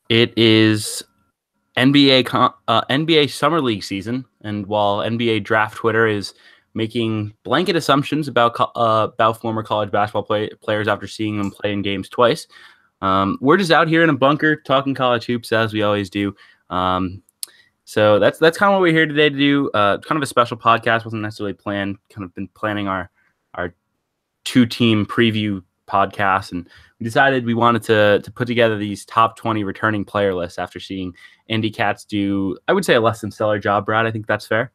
It is NBA Summer League season, and while NBA Draft Twitter is making blanket assumptions about former college basketball players after seeing them play in games twice, we're just out here in a bunker talking college hoops as we always do. So that's kind of what we're here today to do. Kind of a special podcast. Wasn't necessarily planned. Kind of been planning our 2-team preview podcast, and we decided we wanted to put together these top 20 returning player lists after seeing Andy Katz do, I would say, a less than stellar job, Brad. I think that's fair.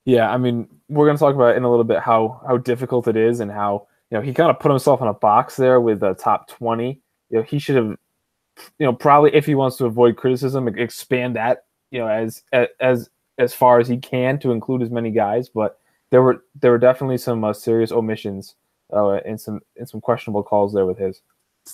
Yeah, I mean, we're going to talk about in a little bit how difficult it is and how, he kind of put himself in a box there with the top 20. He should have, probably, if he wants to avoid criticism, expand that, as far as he can to include as many guys. But there were definitely some serious omissions and some questionable calls there with his.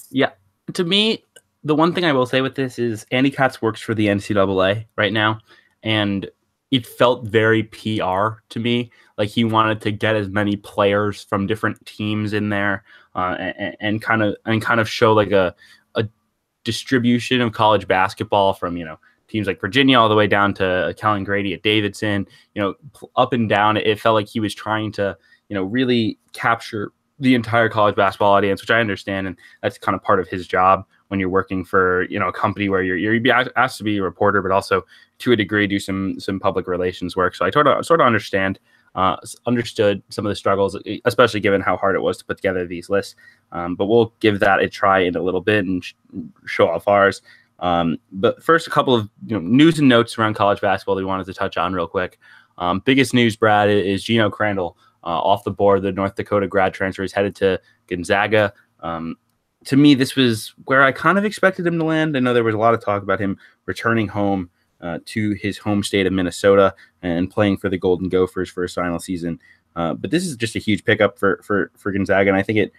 Yeah, to me, the one thing I will say with this is Andy Katz works for the NCAA right now, and it felt very PR to me. Like he wanted to get as many players from different teams in there, and kind of show like a distribution of college basketball from teams like Virginia all the way down to Kellen Grady at Davidson. Up and down. It felt like he was trying to really capture the entire college basketball audience, which I understand, and that's kind of part of his job when you're working for a company where you're asked to be a reporter, but also to a degree do some public relations work. So I sort of understood some of the struggles, especially given how hard it was to put together these lists. But we'll give that a try in a little bit and show off ours. But first, a couple of news and notes around college basketball that we wanted to touch on real quick. Biggest news, Brad, is Geno Crandall off the board. The North Dakota grad transfer is headed to Gonzaga. To me, this was where I kind of expected him to land. I know there was a lot of talk about him returning home to his home state of Minnesota and playing for the Golden Gophers for his final season. But this is just a huge pickup for Gonzaga, and I think it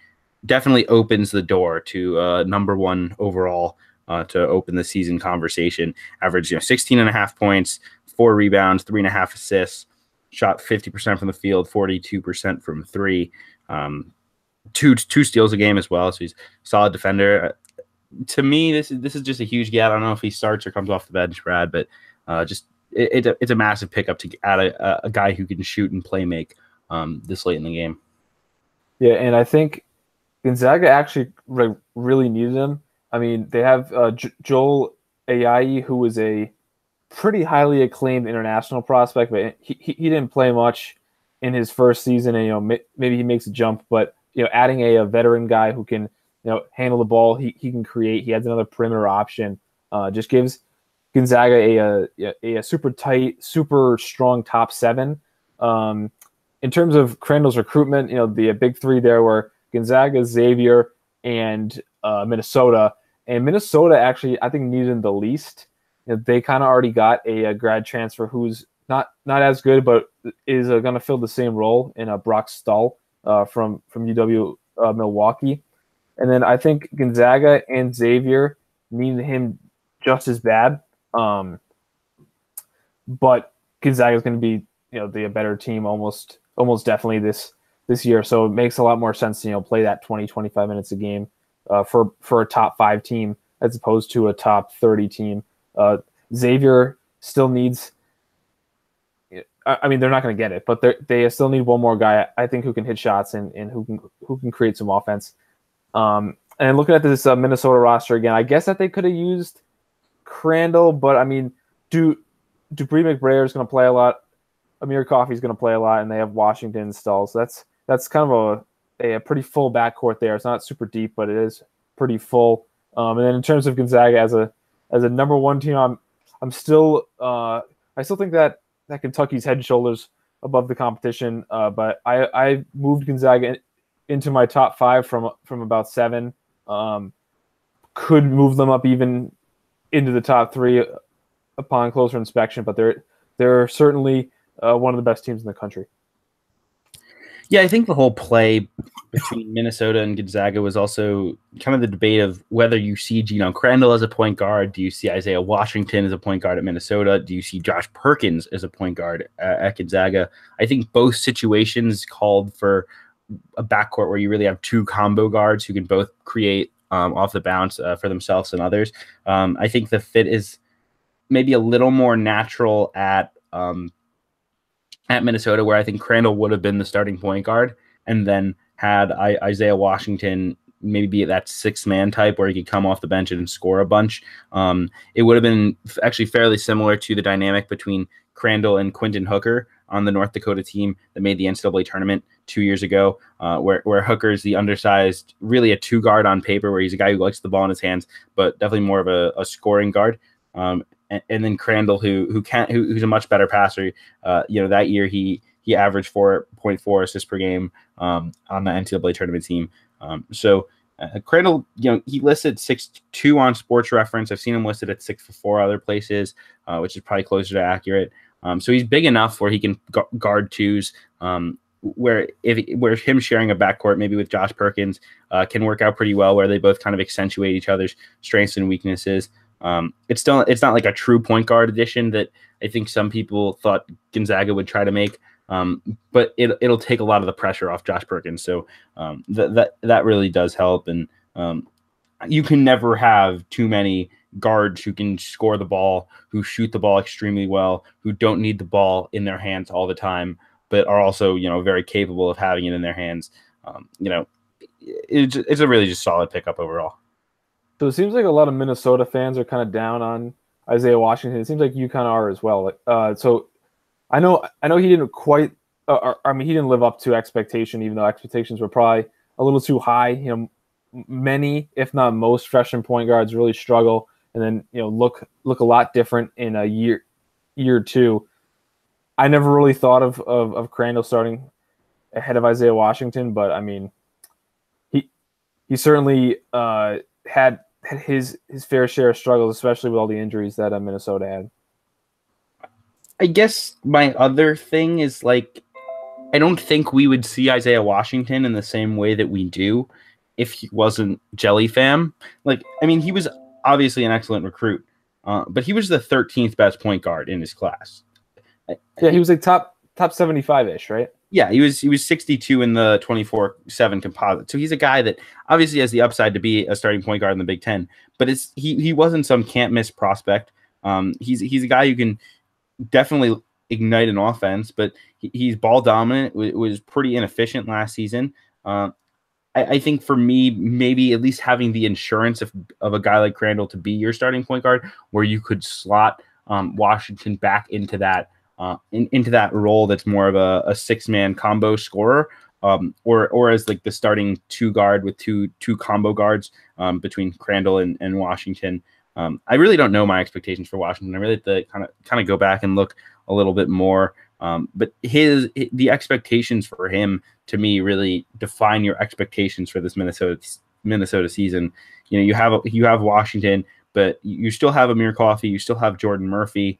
definitely opens the door to number one overall to open the season conversation. Averaged 16.5 points, 4 rebounds, 3.5 assists, shot 50% from the field, 42% from three. Two steals a game as well, so he's a solid defender. To me, this is just a huge get. I don't know if he starts or comes off the bench, Brad, but it's a massive pickup to add a guy who can shoot and play make this late in the game. Yeah, and I think Gonzaga actually really needed him. I mean, they have Joel Ayayi, who was a pretty highly acclaimed international prospect, but he didn't play much in his first season, and maybe he makes a jump, but adding a veteran guy who can handle the ball, he can create. He has another perimeter option. Just gives Gonzaga a super tight, super strong top 7. In terms of Crandall's recruitment, the big 3 there were Gonzaga, Xavier, and Minnesota. And Minnesota actually, I think, needed him the least. They kind of already got a grad transfer who's not as good, but is going to fill the same role in Brock Stull from UW Milwaukee. And then I think Gonzaga and Xavier needed him just as bad. But Gonzaga is going to be the better team almost definitely this year. So it makes a lot more sense to play that 20-25 minutes a game for a top 5 team as opposed to a top 30 team. Xavier still needs. I mean, they're not going to get it, but they still need one more guy, I think, who can hit shots and who can create some offense. And looking at this Minnesota roster again, I guess that they could have used Crandall, but I mean, Dupree McBrayer is going to play a lot. Amir Coffey is going to play a lot, and they have Washington and Stull. So that's kind of a pretty full backcourt there. It's not super deep, but it is pretty full. And then in terms of Gonzaga as a number 1 team, I still think that Kentucky's head and shoulders above the competition. But I moved Gonzaga into my top 5 from about 7. Could move them up even into the top 3 upon closer inspection, but they're certainly one of the best teams in the country. Yeah, I think the whole play between Minnesota and Gonzaga was also kind of the debate of whether you see Geno Crandall as a point guard. Do you see Isaiah Washington as a point guard at Minnesota? Do you see Josh Perkins as a point guard at Gonzaga? I think both situations called for a backcourt where you really have 2 combo guards who can both create off the bounce for themselves and others. I think the fit is maybe a little more natural at Minnesota, where I think Crandall would have been the starting point guard, and then had Isaiah Washington maybe be that 6-man type where he could come off the bench and score a bunch. It would have been actually fairly similar to the dynamic between Crandall and Quentin Hooker on the North Dakota team that made the NCAA tournament 2 years ago, where Hooker is the undersized, really a 2-guard on paper, where he's a guy who likes the ball in his hands, but definitely more of a scoring guard. And then Crandall, who's a much better passer. That year he averaged 4.4 assists per game on the NCAA tournament team. Crandall, he listed 6'2" on Sports Reference. I've seen him listed at 6'4" other places, which is probably closer to accurate. So he's big enough where he can guard twos. Where him sharing a backcourt maybe with Josh Perkins can work out pretty well, where they both kind of accentuate each other's strengths and weaknesses. It's not like a true point guard addition that I think some people thought Gonzaga would try to make. But it'll take a lot of the pressure off Josh Perkins. So that really does help. And you can never have too many guards who can score the ball, who shoot the ball extremely well, who don't need the ball in their hands all the time, but are also, very capable of having it in their hands. It's a really just solid pickup overall. So it seems like a lot of Minnesota fans are kind of down on Isaiah Washington. It seems like you kind of are as well. So I know he didn't quite. He didn't live up to expectation, even though expectations were probably a little too high. Many, if not most, freshman point guards really struggle, and then look a lot different in a year or two. I never really thought of Crandall starting ahead of Isaiah Washington, but I mean, he certainly had his fair share of struggles, especially with all the injuries that Minnesota had. I guess my other thing is, I don't think we would see Isaiah Washington in the same way that we do if he wasn't Jelly Fam. He was obviously an excellent recruit, but he was the 13th best point guard in his class. Yeah, he was top 75-ish, right? Yeah, he was 62 in the 24/7 composite. So he's a guy that obviously has the upside to be a starting point guard in the Big Ten, but he wasn't some can't miss prospect. He's a guy who can definitely ignite an offense, but he's ball dominant. Was pretty inefficient last season. I think for me, maybe at least having the insurance of a guy like Crandall to be your starting point guard, where you could slot Washington back into that role that's more of a 6-man combo scorer, or as like the starting 2-guard with two combo guards between Crandall and Washington. I really don't know my expectations for Washington. I really have to kind of go back and look a little bit more. But the expectations for him, to me, really define your expectations for this Minnesota season. You have Washington, but you still have Amir Coffey, you still have Jordan Murphy.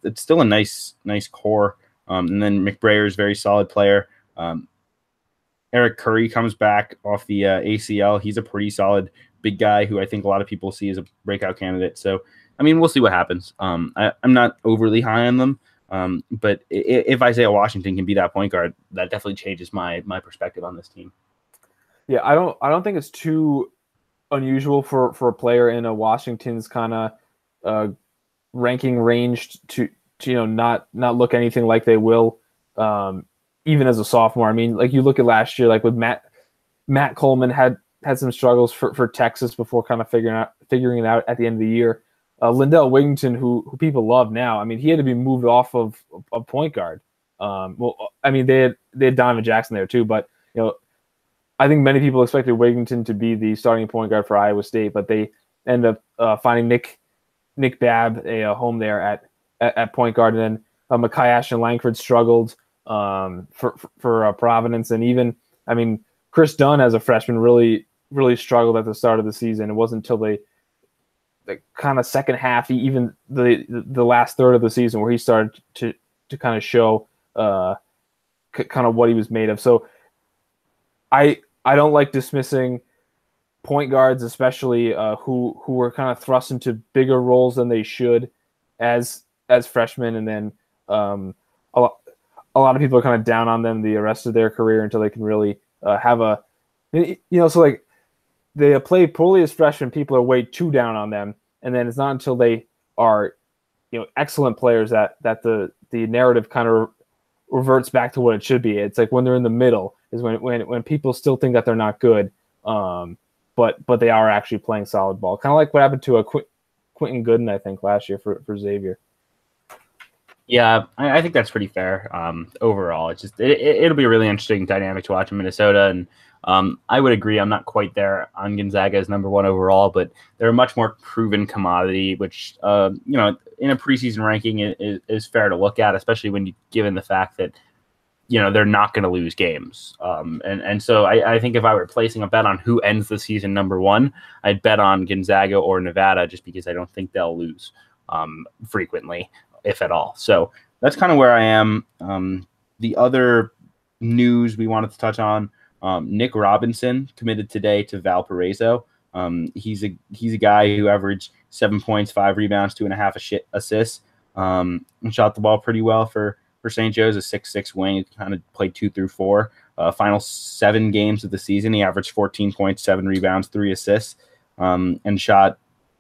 It's still a nice core. And then McBrayer is a very solid player. Eric Curry comes back off the ACL. He's a pretty solid big guy who I think a lot of people see as a breakout candidate. So, we'll see what happens. I'm not overly high on them. But if Isaiah Washington can be that point guard, that definitely changes my perspective on this team. Yeah, I don't think it's too unusual for a player in a Washington's kind of ranking range to not look anything like they will, even as a sophomore. You look at last year, with Matt Coleman had some struggles for Texas before kind of figuring it out at the end of the year. Lindell Wigginton, who people love now, he had to be moved off of a point guard. They had Donovan Jackson there too, but I think many people expected Wigginton to be the starting point guard for Iowa State, but they end up finding Nick Babb a home there at point guard, and then Mekhi Ashton Langford struggled for Providence, and even Chris Dunn as a freshman really struggled at the start of the season. It wasn't until the kind of second half, even the last third of the season, where he started to kind of show kind of what he was made of. So I don't like dismissing point guards, especially who were kind of thrust into bigger roles than they should as freshmen, and then a lot of people are kind of down on them the rest of their career until they can really have a so they play poorly as freshmen, people are way too down on them, and then it's not until they are, excellent players that the narrative kind of reverts back to what it should be. It's like when they're in the middle is when people still think that they're not good, but they are actually playing solid ball. Kind of like what happened to Quentin Gooden, I think, last year for Xavier. Yeah, I think that's pretty fair. Overall, it's just it'll be a really interesting dynamic to watch in Minnesota, and I would agree. I'm not quite there on Gonzaga as number one overall, but they're a much more proven commodity, which in a preseason ranking is fair to look at, especially when given the fact that they're not going to lose games. And so I think if I were placing a bet on who ends the season number one, I'd bet on Gonzaga or Nevada, just because I don't think they'll lose frequently, if at all. So that's kind of where I am. The other news we wanted to touch on, Nick Robinson committed today to Valparaiso. He's a guy who averaged 7 points, 5 rebounds, 2.5 assists, and shot the ball pretty well for St. Joe's, a 6'6" wing. He kind of played 2 through 4. Final 7 games of the season, he averaged 14 points, 7 rebounds, 3 assists, and shot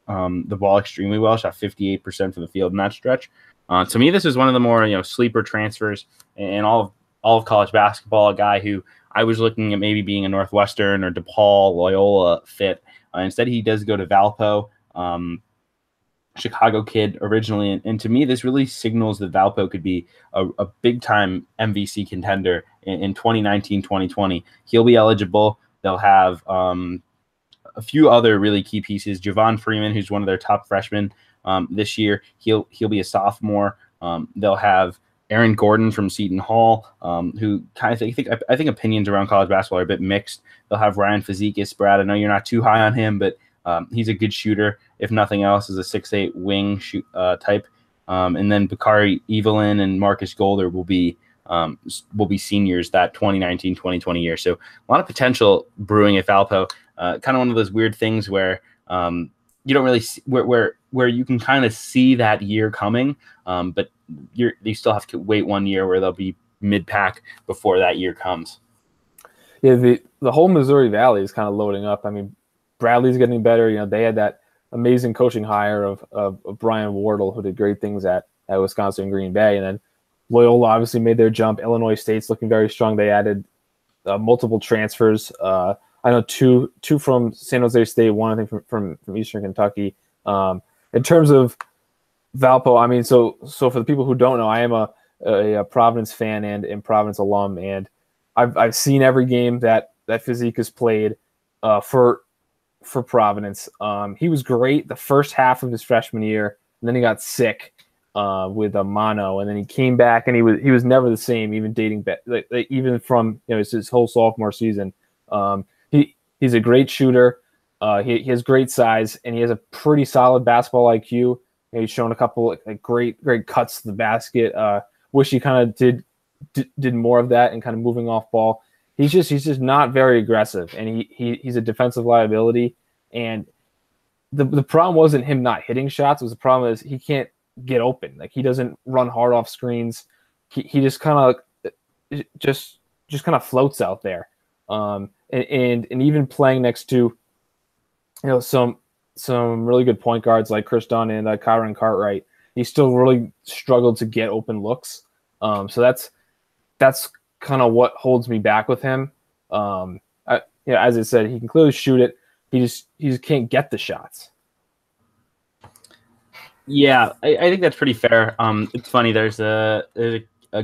the ball extremely well. Shot 58% from the field in that stretch. To me, this is one of the more sleeper transfers in all of college basketball. A guy who I was looking at maybe being a Northwestern or DePaul, Loyola fit. Instead, he does go to Valpo. Chicago kid originally, and to me, this really signals that Valpo could be a big-time MVC contender in 2019-2020. He'll be eligible. They'll have a few other really key pieces. Javon Freeman, who's one of their top freshmen this year, he'll be a sophomore. They'll have Aaron Gordon from Seton Hall, who kind of I think opinions around college basketball are a bit mixed. They'll have Ryan Fazekas. Brad, I know you're not too high on him, but he's a good shooter, if nothing else, is a 6'8" wing type. And then Bakari Evelyn and Marcus Golder will be seniors that 2019-2020 year. So a lot of potential brewing at Valpo. Kind of one of those weird things where you don't really see, where you can kind of see that year coming, but you still have to wait 1 year where they'll be mid-pack before that year comes. Yeah, the whole Missouri Valley is kind of loading up. I mean, Bradley's getting better. They had that amazing coaching hire of Brian Wardle, who did great things at Wisconsin and Green Bay. And then Loyola obviously made their jump. Illinois State's looking very strong. They added multiple transfers. I know two from San Jose State, one I think from Eastern Kentucky. In terms of Valpo, I mean, so for the people who don't know, I am a Providence fan and Providence alum, and I've seen every game that Physique has played for Providence. He was great the first half of his freshman year, and then he got sick with a mono, and then he came back, and he was never the same, even dating back, even from his whole sophomore season. He's a great shooter. He has great size, and he has a pretty solid basketball IQ. He's shown a couple great cuts to the basket. Wish he kind of did more of that and kind of moving off ball. He's just not very aggressive, and he's a defensive liability. And the problem wasn't him not hitting shots. It was the problem is he can't get open. Like, he doesn't run hard off screens. He just kind of floats out there. And even playing next to some really good point guards like Chris Dunn and Kyron Cartwright, he still really struggled to get open looks. So that's kind of what holds me back with him. As I said, he can clearly shoot it. He just can't get the shots. Yeah, I think that's pretty fair. It's funny. There's a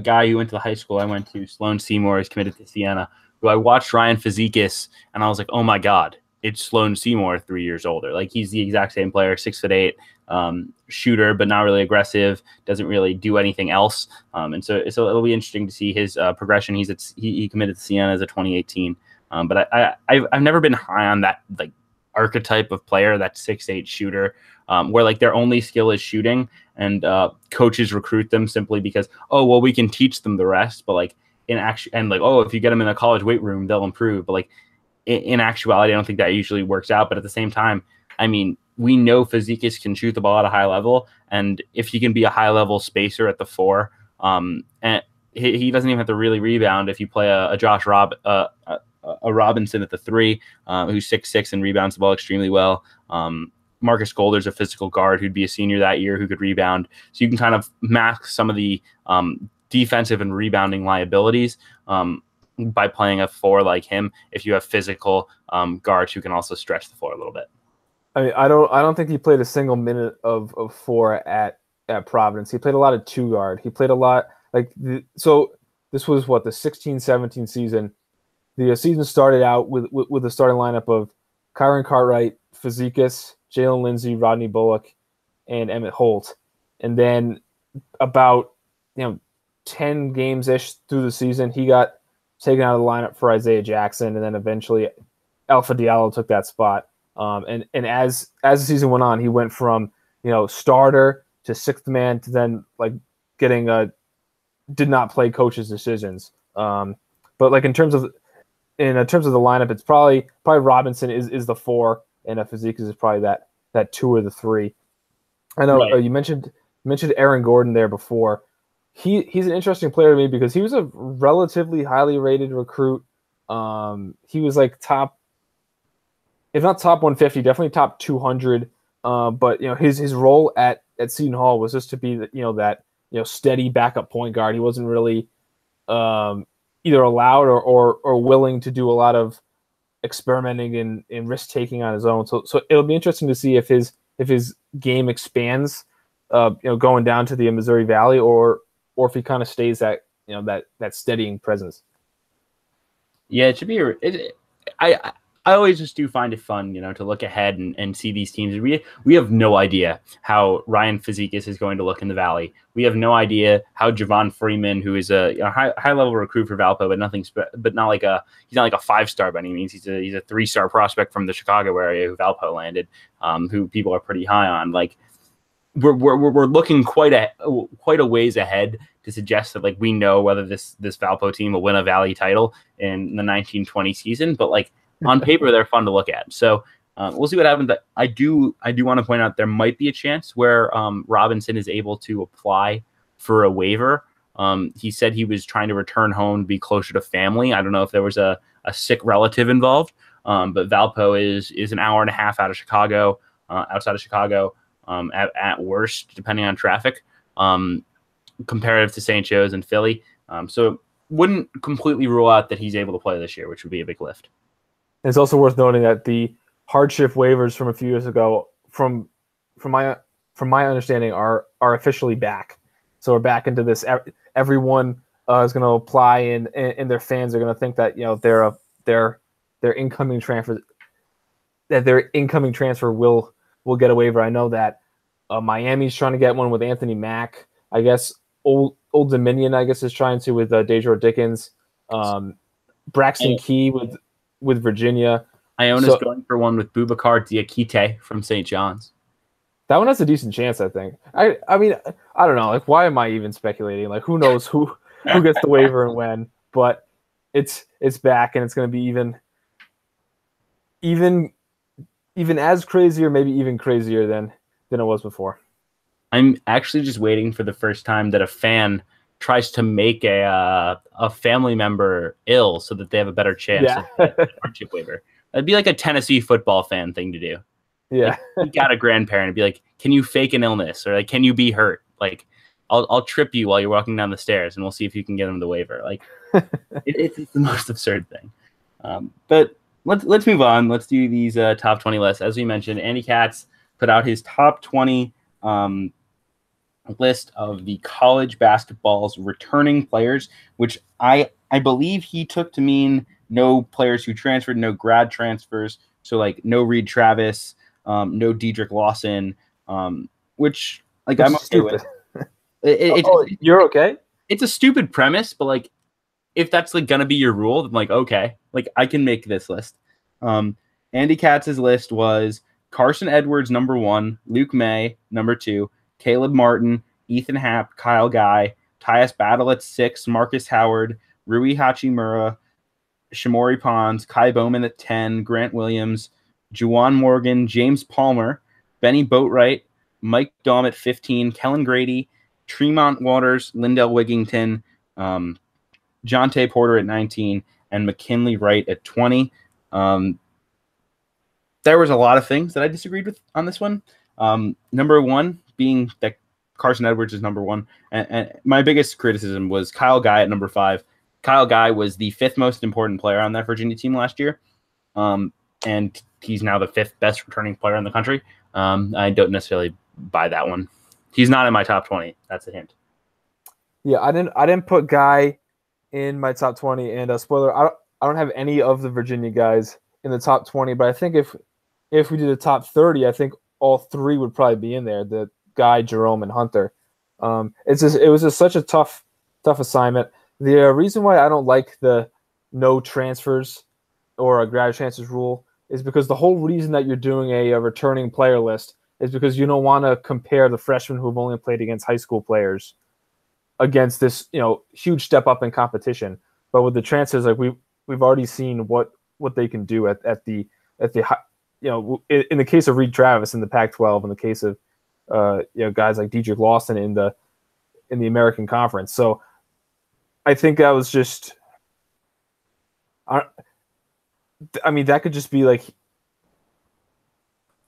guy who went to the high school I went to, Sloan Seymour, is committed to Siena, who I watched Ryan Fazekas, and I was like, oh my God, it's Sloan Seymour 3 years older. Like, he's the exact same player, 6'8", shooter, but not really aggressive, doesn't really do anything else. And so it'll be interesting to see his progression. He committed to Siena as a 2018. But I've never been high on that archetype of player, that 6'8" shooter, where their only skill is shooting, and coaches recruit them simply because, we can teach them the rest. But in action, and if you get them in a college weight room, they'll improve. But in actuality, I don't think that usually works out. But at the same time, I mean, we know Fazekas can shoot the ball at a high level, and if he can be a high level spacer at the 4, and he doesn't even have to really rebound if you play a Josh a Robinson at the 3, who's 6'6" and rebounds the ball extremely well. Marcus Golder's a physical guard who'd be a senior that year who could rebound. So you can kind of mask some of the defensive and rebounding liabilities by playing a 4 like him if you have physical guards who can also stretch the floor a little bit. I mean, I don't think he played a single minute of 4 at Providence. He played a lot of 2 guard. He played a lot so this was what, the 16-17 season. The season started out with the starting lineup of Kyron Cartwright, Fazekas, Jalen Lindsey, Rodney Bullock, and Emmett Holt. And then about 10 games-ish through the season, he got taken out of the lineup for Isaiah Jackson, and then eventually Alpha Diallo took that spot. And as the season went on, he went from starter to 6th man to then getting did not play coach's decisions. But in terms of the lineup, it's probably Robinson is the 4, and Fazekas is probably that 2 or the 3. I know right. You mentioned Aaron Gordon there before. He's an interesting player to me because he was a relatively highly rated recruit. He was top, if not top 150, definitely top 200. But his role at Seton Hall was just to be that steady backup point guard. He wasn't really either allowed or willing to do a lot of experimenting and risk taking on his own. So it'll be interesting to see if his game expands, going down to the Missouri Valley, or if he kind of stays that that steadying presence. Yeah, it should be. I always just do find it fun, to look ahead and see these teams. We have no idea how Ryan Fazekas is going to look in the Valley. We have no idea how Javon Freeman, who is a high level recruit for Valpo, but not like he's not like a 5-star by any means. He's a 3-star prospect from the Chicago area who Valpo landed, who people are pretty high on. We're looking quite a ways ahead to suggest that we know whether this Valpo team will win a Valley title in the 1920 season, but on paper, they're fun to look at. So we'll see what happens. But I do want to point out there might be a chance where Robinson is able to apply for a waiver. He said he was trying to return home to be closer to family. I don't know if there was a sick relative involved, but Valpo is an hour and a half outside of Chicago, at worst, depending on traffic, comparative to St. Joe's and Philly. So wouldn't completely rule out that he's able to play this year, which would be a big lift. It's also worth noting that the hardship waivers from a few years ago, from my understanding, are officially back. So we're back into this. Everyone is going to apply, and their fans are going to think that their incoming transfer will get a waiver. I know that Miami's trying to get one with Anthony Mack. I guess Old Dominion is trying to with Dejor Dickens, Braxton Key with Virginia. Iona's going for one with Boubacar Diakite from St. John's. That one has a decent chance, I think. I mean, I don't know. Why am I even speculating? Who knows who gets the waiver and when? But it's back, and it's going to be even as crazy, or maybe even crazier than it was before. I'm actually just waiting for the first time that a fan tries to make a family member ill so that they have a better chance of the hardship waiver. That'd be like a Tennessee football fan thing to do. Yeah. You got a grandparent and be like, can you fake an illness? Or can you be hurt? I'll trip you while you're walking down the stairs and we'll see if you can get them the waiver. It's the most absurd thing. But let's move on. Let's do these top 20 lists. As we mentioned, Andy Katz put out his top 20 list of the college basketball's returning players, which I believe he took to mean no players who transferred, no grad transfers. So no Reed Travis, no Dedrick Lawson, which I'm okay with. You're okay? It's a stupid premise, but if that's gonna be your rule, then okay, I can make this list. Andy Katz's list was Carson Edwards, number 1, Luke May, number 2, Caleb Martin, Ethan Happ, Kyle Guy, Tyus Battle at 6, Marcus Howard, Rui Hachimura, Shamori Pons, Kai Bowman at 10, Grant Williams, Juwan Morgan, James Palmer, Benny Boatwright, Mike Daum at 15, Kellen Grady, Tremont Waters, Lindell Wigington, Jonte Porter at 19, and McKinley Wright at 20. There was a lot of things that I disagreed with on this one. Number one being that Carson Edwards is number one. And my biggest criticism was Kyle Guy at number 5. Kyle Guy was the 5th most important player on that Virginia team last year. And he's now the 5th best returning player in the country. I don't necessarily buy that one. He's not in my top 20. That's a hint. Yeah, I didn't put Guy in my top 20. And spoiler, I don't have any of the Virginia guys in the top 20. But I think if we did a top 30, I think all 3 would probably be in there. The Guy, Jerome, and Hunter. It was just such a tough assignment. The reason why I don't like the no transfers or a grad transfers rule is because the whole reason that you're doing a returning player list is because you don't want to compare the freshmen who've only played against high school players against this, huge step up in competition. But with the transfers, like we've already seen what they can do at the in the case of Reed Travis in the Pac-12, in the case of guys like Dedrick Lawson in the American Conference. So I think that was just, I mean, that could just be like,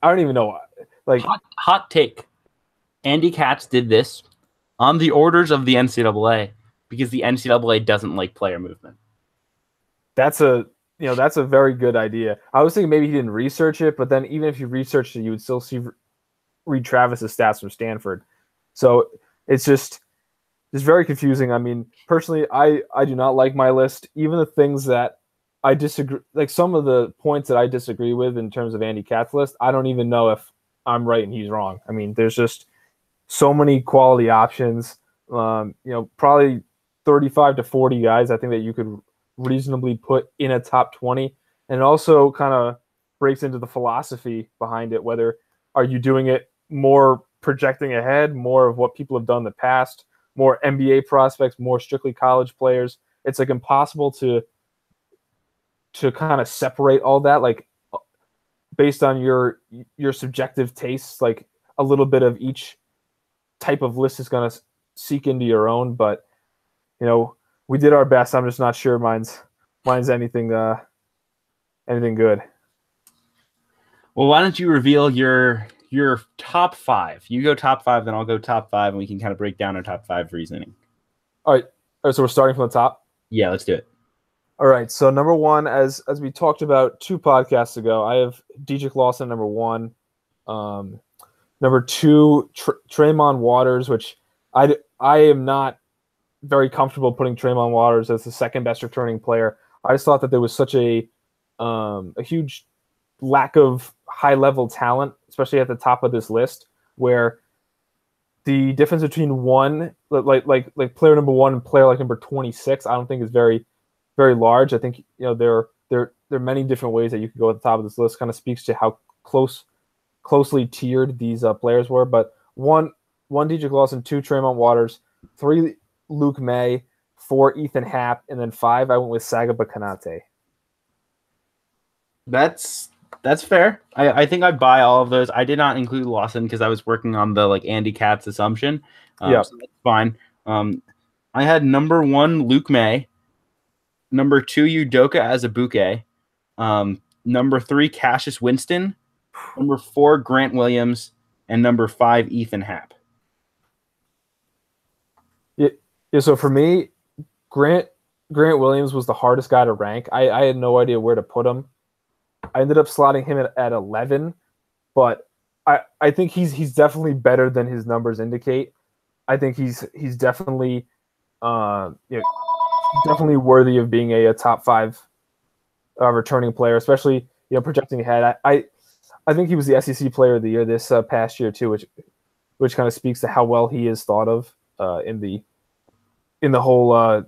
I don't even know. Like hot take. Andy Katz did this on the orders of the NCAA because the NCAA doesn't like player movement. That's a very good idea. I was thinking maybe he didn't research it, but then even if you researched it, you would still see Reed Travis's stats from Stanford. So it's just very confusing. I mean, personally, I do not like my list. Even the things that I disagree, like some of the points that I disagree with in terms of Andy Katz's list, I don't even know if I'm right and he's wrong. I mean, there's just so many quality options. Probably 35 to 40 guys I think that you could reasonably put in a top 20. And it also kind of breaks into the philosophy behind it. Whether are you doing it more projecting ahead, more of what people have done in the past, more NBA prospects, more strictly college players? It's like impossible to kind of separate all that, like based on your subjective tastes. Like a little bit of each type of list is going to seek into your own, but we did our best. I'm just not sure mine's anything good. Well, why don't you reveal your top 5? You go top 5, then I'll go top 5, and we can kind of break down our top 5 reasoning. All right. So we're starting from the top. Yeah, let's do it. All right. So number 1, as we talked about 2 podcasts ago, I have Dedrick Lawson number 1. Number 2, Tremont Waters, which I am not very comfortable putting Tremont Waters as the 2nd best returning player. I just thought that there was such a huge lack of high-level talent, especially at the top of this list, where the difference between one, like player number 1 and player like number 26, I don't think is very, very large. I think there are many different ways that you could go at the top of this list. Kind of speaks to how closely tiered these players were. But 1 Dedrick Lawson, 2 Tremont Waters, 3 Luke May, 4 Ethan Happ, and then 5 I went with Sagaba Konate. That's fair. I think I buy all of those. I did not include Lawson because I was working on the Andy Katz assumption. Yeah, so that's fine. I had number 1 Luke May, number 2 Udoka Azubuike, number 3 Cassius Winston, number 4 Grant Williams, and number 5 Ethan Happ. Yeah. So for me, Grant Williams was the hardest guy to rank. I had no idea where to put him. I ended up slotting him at 11, but I think he's definitely better than his numbers indicate. I think he's definitely definitely worthy of being a top 5 returning player, especially projecting ahead. I think he was the SEC Player of the Year this past year too, which kind of speaks to how well he is thought of in the whole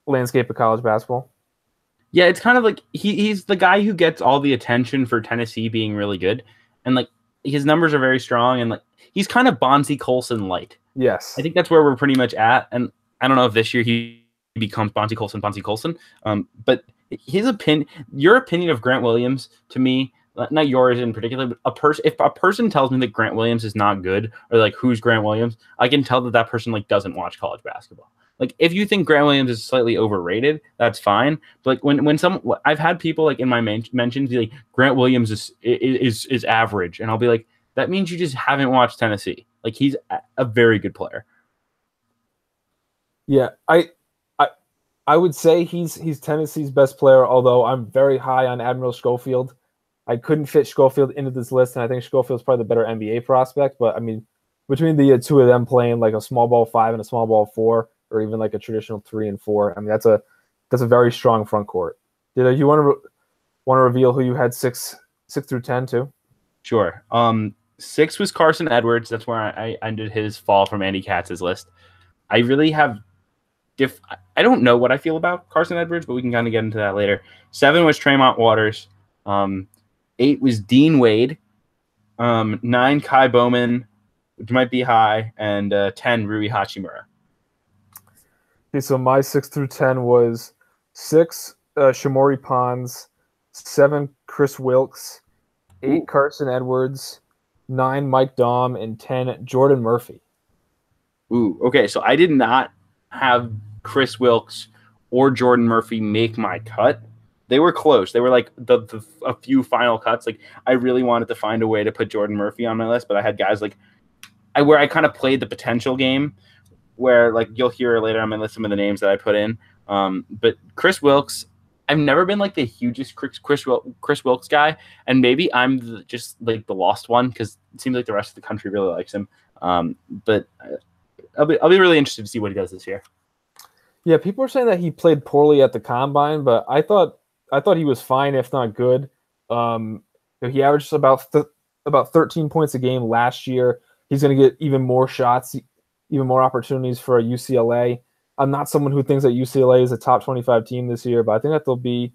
landscape of college basketball. Yeah, it's kind of like he's the guy who gets all the attention for Tennessee being really good, and his numbers are very strong, and he's kind of Bonzi Colson light. Yes, I think that's where we're pretty much at, and I don't know if this year he becomes Bonzi Colson, but your opinion of Grant Williams, to me, not yours in particular, but if a person tells me that Grant Williams is not good, or who's Grant Williams, I can tell that person doesn't watch college basketball. Like if you think Grant Williams is slightly overrated, that's fine. But like when I've had people like in my mentions be like Grant Williams is average, and I'll be like, that means you just haven't watched Tennessee. Like he's a very good player. Yeah, I would say he's Tennessee's best player, although I'm very high on Admiral Schofield. I couldn't fit Schofield into this list, and I think Schofield's probably the better NBA prospect. But I mean, between the two of them playing like a small ball 5 and a small ball 4, or even like a traditional 3 and 4, I mean that's a very strong front court. Did you want to reveal who you had 6 through 10 too? Sure. 6 was Carson Edwards. That's where I ended his fall from Andy Katz's list. I really have I don't know what I feel about Carson Edwards, but we can kind of get into that later. 7 was Tremont Waters. 8 was Dean Wade. 9, Kai Bowman, which might be high, and 10, Rui Hachimura. Okay, so my 6 through 10 was 6, Shamori Pons, 7, Chris Wilkes, 8, Carson Edwards, 9, Mike Daum, and 10, Jordan Murphy. Ooh, okay, so I did not have Chris Wilkes or Jordan Murphy make my cut. They were close. They were like a few final cuts. Like I really wanted to find a way to put Jordan Murphy on my list, but I had guys like where I kind of played the potential game, where like you'll hear later on my list some of the names that I put in. But Chris Wilkes, I've never been like the hugest Chris Wilkes guy, and maybe I'm just like the lost one because it seems like the rest of the country really likes him. But I'll be really interested to see what he does this year. Yeah, people are saying that he played poorly at the combine, but I thought he was fine, if not good. He averaged about 13 points a game last year. He's going to get even more shots, even more opportunities for a UCLA. I'm not someone who thinks that UCLA is a top 25 team this year, but I think that they'll be,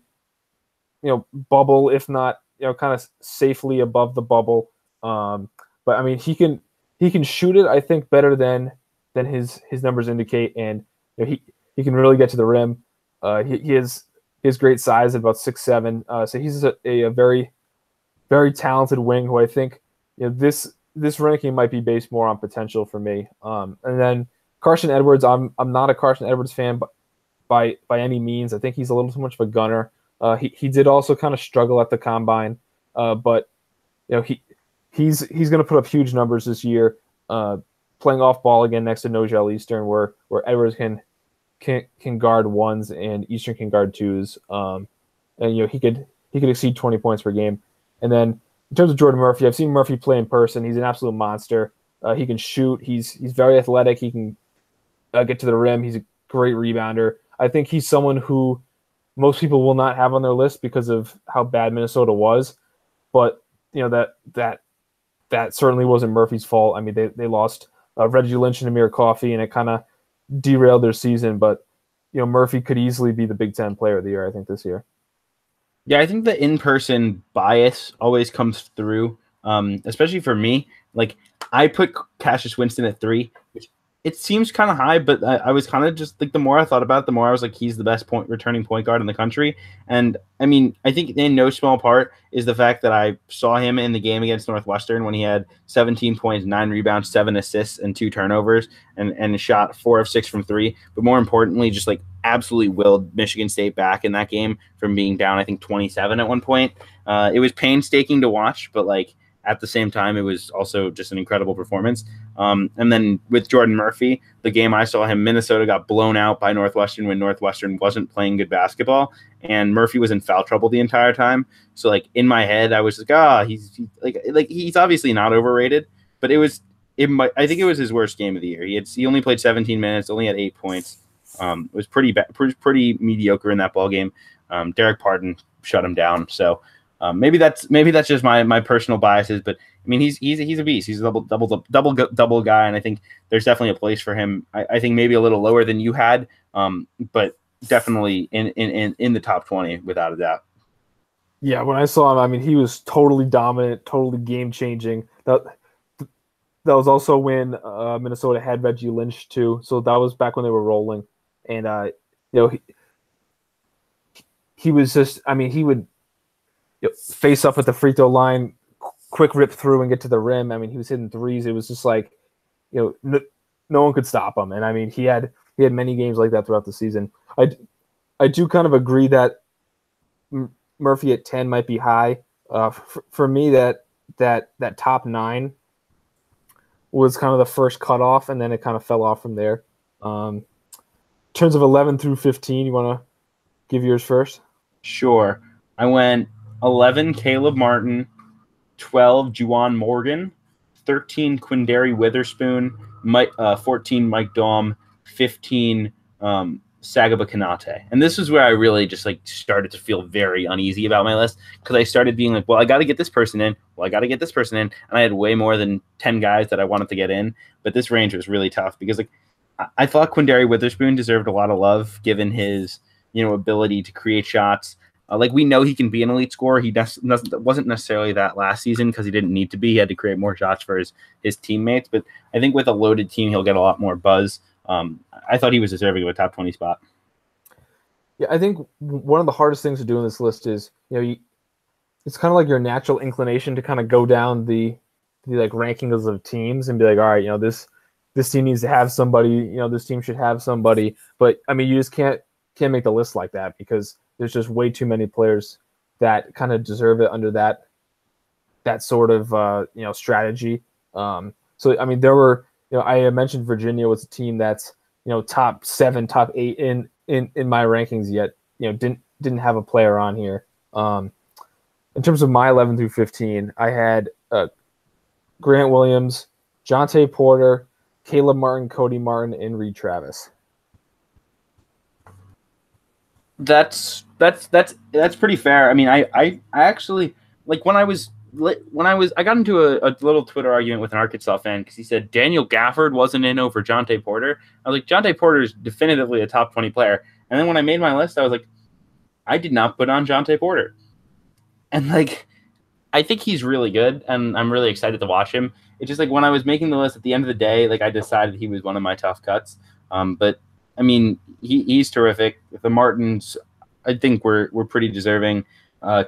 bubble, if not, kind of safely above the bubble. But I mean, he can shoot it, I think, better than his numbers indicate, and he can really get to the rim. He has great size at about 6'7", so he's a very, very talented wing who I think this ranking might be based more on potential for me. And then Carson Edwards, I'm not a Carson Edwards fan by any means. I think he's a little too much of a gunner. He did also kind of struggle at the combine, but he's going to put up huge numbers this year, playing off ball again next to Nojel Eastern, where Edwards can guard ones and Eastern can guard twos. And he could exceed 20 points per game. And then in terms of Jordan Murphy, I've seen Murphy play in person. He's an absolute monster. He can shoot. He's very athletic. He can get to the rim. He's a great rebounder. I think he's someone who most people will not have on their list because of how bad Minnesota was. But that certainly wasn't Murphy's fault. I mean, they lost Reggie Lynch and Amir Coffey, and it kind of derailed their season. But Murphy could easily be the Big Ten Player of the Year, I think, this year. Yeah, I think the in-person bias always comes through, especially for me. Like, I put Cassius Winston at 3, which it seems kind of high, but I was kind of just like, the more I thought about it, the more I was like, he's the best returning point guard in the country. And I mean, I think in no small part is the fact that I saw him in the game against Northwestern when he had 17 points, 9 rebounds, 7 assists, and 2 turnovers, and shot 4 of 6 from 3. But more importantly, just like absolutely willed Michigan State back in that game from being down, I think 27 at one point. It was painstaking to watch, but like, at the same time, it was also just an incredible performance. And then with Jordan Murphy, the game I saw him, Minnesota got blown out by Northwestern when Northwestern wasn't playing good basketball, and Murphy was in foul trouble the entire time. So like in my head, I was like, he's obviously not overrated, but I think it was his worst game of the year. He only played 17 minutes, only had 8 points. It was pretty mediocre in that ball game. Derek Pardon shut him down. So. Maybe that's just my personal biases, but I mean he's a beast. He's a double guy, and I think there's definitely a place for him. I think maybe a little lower than you had, but definitely in the top 20 without a doubt. Yeah, when I saw him, I mean he was totally dominant, totally game changing. That was also when Minnesota had Reggie Lynch too, so that was back when they were rolling, and he was just, I mean he would. Face up at the free throw line, quick rip through and get to the rim. I mean, he was hitting threes. It was just like, no one could stop him. And I mean, he had he had many games like that throughout the season. I do kind of agree that Murphy at 10 might be high. For me, that top 9 was kind of the first cutoff, and then it kind of fell off from there. In terms of 11 through 15, you want to give yours first? Sure. I went 11, Caleb Martin, 12, Juwan Morgan, 13, Quindary Witherspoon, 14, Mike Daum, 15, Sagaba Kanate. And this is where I really just like started to feel very uneasy about my list, because I started being like, well, I got to get this person in. Well, I got to get this person in. And I had way more than 10 guys that I wanted to get in. But this range was really tough because like I thought Quindary Witherspoon deserved a lot of love given his, ability to create shots. Like we know he can be an elite scorer. He wasn't necessarily that last season because he didn't need to be. He had to create more shots for his teammates. But I think with a loaded team, he'll get a lot more buzz. I thought he was deserving of a top 20 spot. Yeah, I think one of the hardest things to do in this list is, it's kind of like your natural inclination to kind of go down the like rankings of teams and be like, all right, this team needs to have somebody, this team should have somebody. But I mean, you just can't make the list like that because there's just way too many players that kind of deserve it under that sort of strategy. So I mean, there were, I mentioned Virginia was a team that's top 7, top 8 in my rankings, yet didn't have a player on here. In terms of my 11 through 15, I had Grant Williams, Jonte Porter, Caleb Martin, Cody Martin, and Reed Travis. That's pretty fair. I mean, I actually like when I got into a little Twitter argument with an Arkansas fan because he said Daniel Gafford wasn't in over Jonte Porter. I was like, Jonte Porter is definitively a top 20 player. And then when I made my list, I was like, I did not put on Jonte Porter. And like, I think he's really good, and I'm really excited to watch him. It's just like when I was making the list at the end of the day, like I decided he was one of my tough cuts. But I mean, he's terrific. The Martins, I think we're pretty deserving.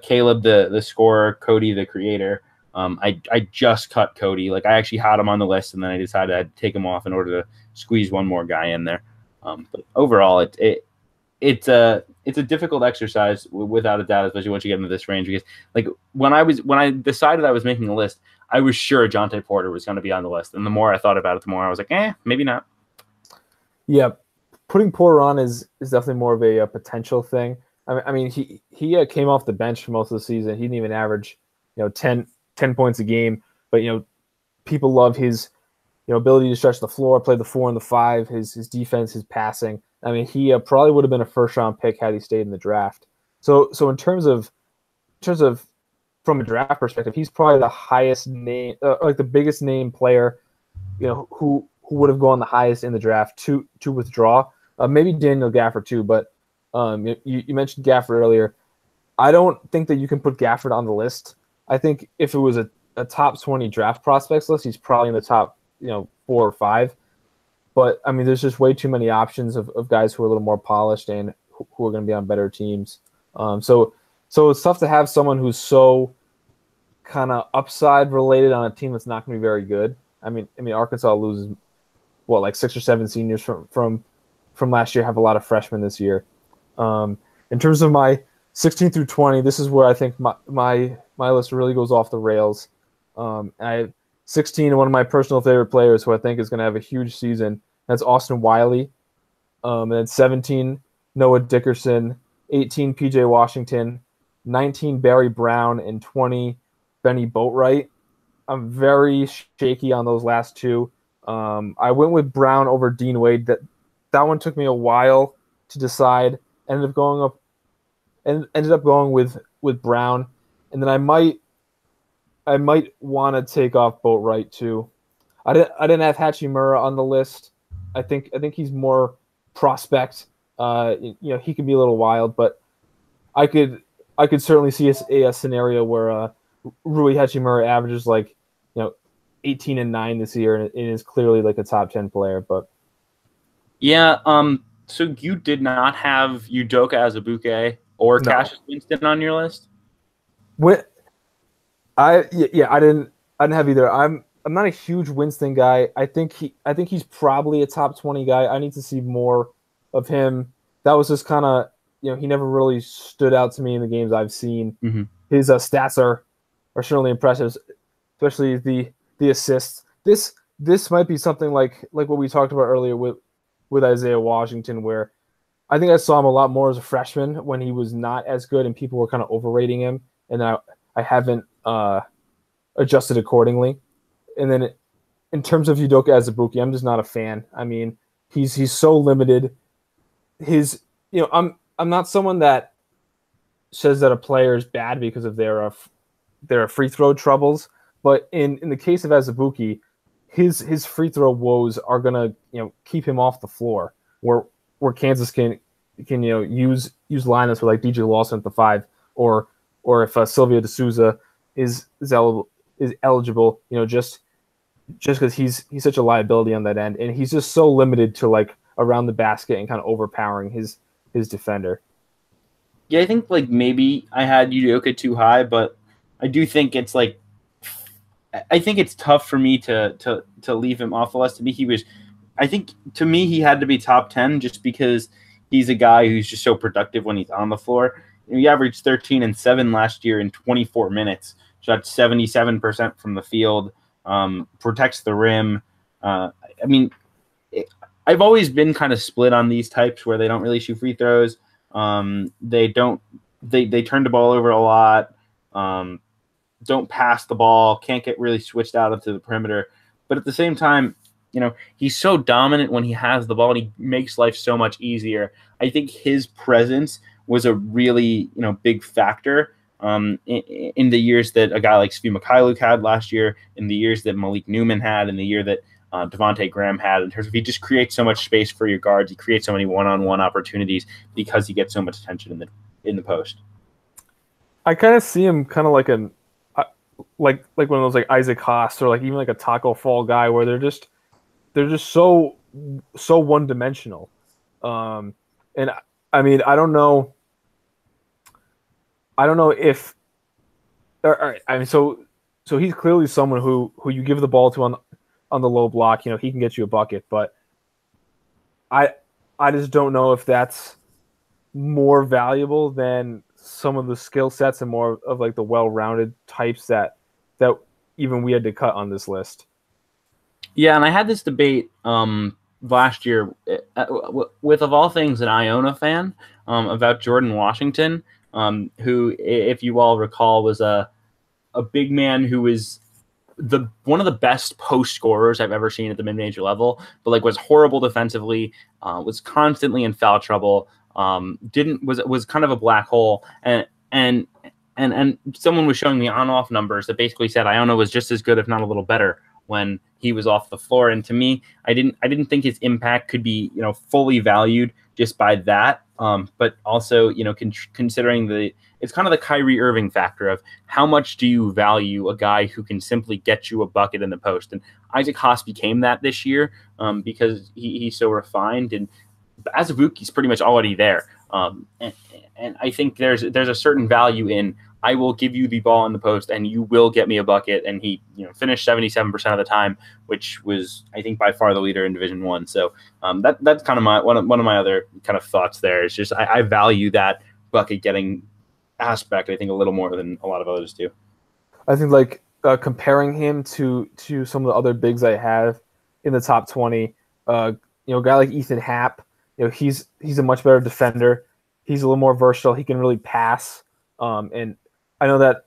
Caleb, the scorer, Cody, the creator. I just cut Cody. Like I actually had him on the list, and then I decided I'd take him off in order to squeeze one more guy in there. But overall, it's a difficult exercise without a doubt, especially once you get into this range. Because like when I decided I was making a list, I was sure Jonte Porter was going to be on the list, and the more I thought about it, the more I was like, maybe not. Yeah, putting Porter on is definitely more of a potential thing. I mean, he came off the bench for most of the season. He didn't even average 10 points a game, but people love his ability to stretch the floor, play the 4 and the 5, his defense, his passing. I mean, he probably would have been a first-round pick had he stayed in the draft. So in terms of from a draft perspective, he's probably the highest name, like the biggest name player, who would have gone the highest in the draft to withdraw. Maybe Daniel Gafford too, but you mentioned Gafford earlier. I don't think that you can put Gafford on the list. I think if it was a top 20 draft prospects list, he's probably in the top 4 or 5. But I mean, there's just way too many options of guys who are a little more polished and who are going to be on better teams. So it's tough to have someone who's so kind of upside related on a team that's not going to be very good. I mean, Arkansas loses like 6 or 7 seniors from last year. Have a lot of freshmen this year. In terms of my 16 through 20, this is where I think my list really goes off the rails. I have 16, one of my personal favorite players who I think is going to have a huge season. That's Austin Wiley. And then 17, Noah Dickerson. 18, PJ Washington. 19, Barry Brown. And 20, Benny Boatwright. I'm very shaky on those last 2. I went with Brown over Dean Wade. That one took me a while to decide. Ended up going with Brown. And then I might want to take off Boatwright too. I didn't have Hachimura on the list. I think he's more prospect. He can be a little wild, but I could certainly see a scenario where Rui Hachimura averages 18 and 9 this year and is clearly like a top 10 player. But yeah, so you did not have Udoka Azubuike or Cassius Winston on your list? I didn't have either. I'm I'm not a huge Winston guy. I think he's probably a top 20 guy. I need to see more of him. That was just kind of, he never really stood out to me in the games I've seen. Mm-hmm. His stats are certainly impressive, especially the assists. This might be something like what we talked about earlier with Isaiah Washington, where I think I saw him a lot more as a freshman when he was not as good and people were kind of overrating him, and I haven't adjusted accordingly. And then in terms of Udoka Azubuike, I'm just not a fan. I mean, he's so limited. I'm not someone that says that a player is bad because of their free throw troubles, but in the case of Azubuike, his free throw woes are gonna keep him off the floor. Where Kansas can use lineups with like DJ Lawson at the 5, or if Sylvia D'Souza is eligible, just because he's such a liability on that end, and he's just so limited to like around the basket and kind of overpowering his defender. Yeah, I think like maybe I had Udoka too high, but I do think it's like I think it's tough for me to leave him off the list. To me he had to be top 10 just because he's a guy who's just so productive when he's on the floor. He averaged 13 and 7 last year in 24 minutes, shot 77% from the field, protects the rim. I've always been kind of split on these types where they don't really shoot free throws. They turn the ball over a lot. Don't pass the ball, can't get really switched out into the perimeter. But at the same time, he's so dominant when he has the ball, and he makes life so much easier. I think his presence was a really, big factor in the years that a guy like Svi Mikhailuk had last year, in the years that Malik Newman had, in the year that Devontae Graham had, in terms of he just creates so much space for your guards. He creates so many one-on-one opportunities because he gets so much attention in the post. I kind of see him kind of like like one of those like Isaac Haas or like even like a Taco Fall guy where they're just so one dimensional. And I mean, I don't know if all right. I mean, so he's clearly someone who you give the ball to on the low block, he can get you a bucket, but I just don't know if that's more valuable than some of the skill sets and more of like the well-rounded types that even we had to cut on this list. Yeah, and I had this debate last year with, of all things, an Iona fan about Jordan Washington, who, if you all recall, was a big man who was one of the best post scorers I've ever seen at the mid-major level, but like was horrible defensively, was constantly in foul trouble, was kind of a black hole, and someone was showing me on-off numbers that basically said Iona was just as good, if not a little better, when he was off the floor. And to me, I didn't think his impact could be fully valued just by that. But also considering it's kind of the Kyrie Irving factor of how much do you value a guy who can simply get you a bucket in the post. And Isaac Haas became that this year because he's so refined, and Azubuike's pretty much already there. And I think there's a certain value in, I will give you the ball in the post and you will get me a bucket. And he finished 77% of the time, which was, I think, by far the leader in Division I. So that's kind of one of my other kind of thoughts there. Is just I value that bucket getting aspect, I think, a little more than a lot of others do. I think like comparing him to some of the other bigs I have in the top 20, a guy like Ethan Happ, he's a much better defender. He's a little more versatile. He can really pass. And I know that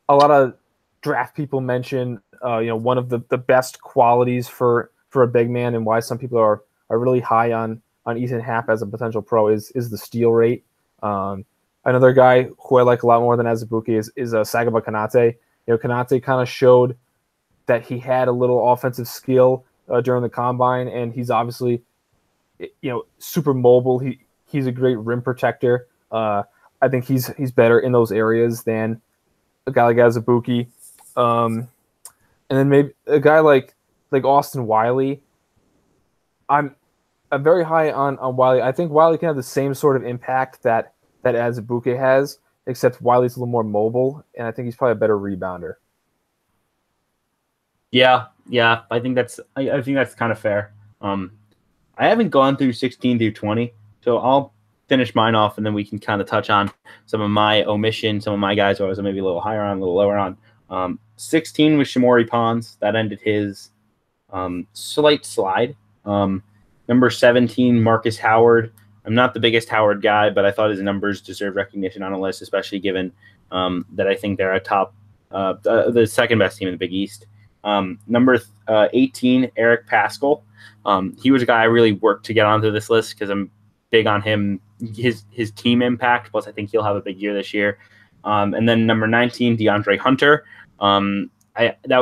a lot of draft people mention, one of the best qualities for a big man and why some people are really high on Ethan Happ as a potential pro is the steal rate. Another guy who I like a lot more than Azubuike is Sagaba Konate. Konate kind of showed that he had a little offensive skill during the combine, and he's obviously super mobile. He's a great rim protector. I think he's better in those areas than a guy like Azubuike. And then maybe a guy like Austin Wiley. I'm very high on Wiley. I think Wiley can have the same sort of impact that Azubuike has, except Wiley's a little more mobile, and I think he's probably a better rebounder. Yeah, Yeah, I think that's kind of fair. I haven't gone through 16 through 20, so I'll finish mine off, and then we can kind of touch on some of my omissions, some of my guys who I was maybe a little higher on, a little lower on. 16 was Shamori Pons. That ended his slight slide. Number 17, Marcus Howard. I'm not the biggest Howard guy, but I thought his numbers deserve recognition on a list, especially given that I think they're the second best team in the Big East. Number 18, Eric Paschal. He was a guy I really worked to get onto this list because I'm big on him, his team impact. Plus, I think he'll have a big year this year. And then number 19, DeAndre Hunter.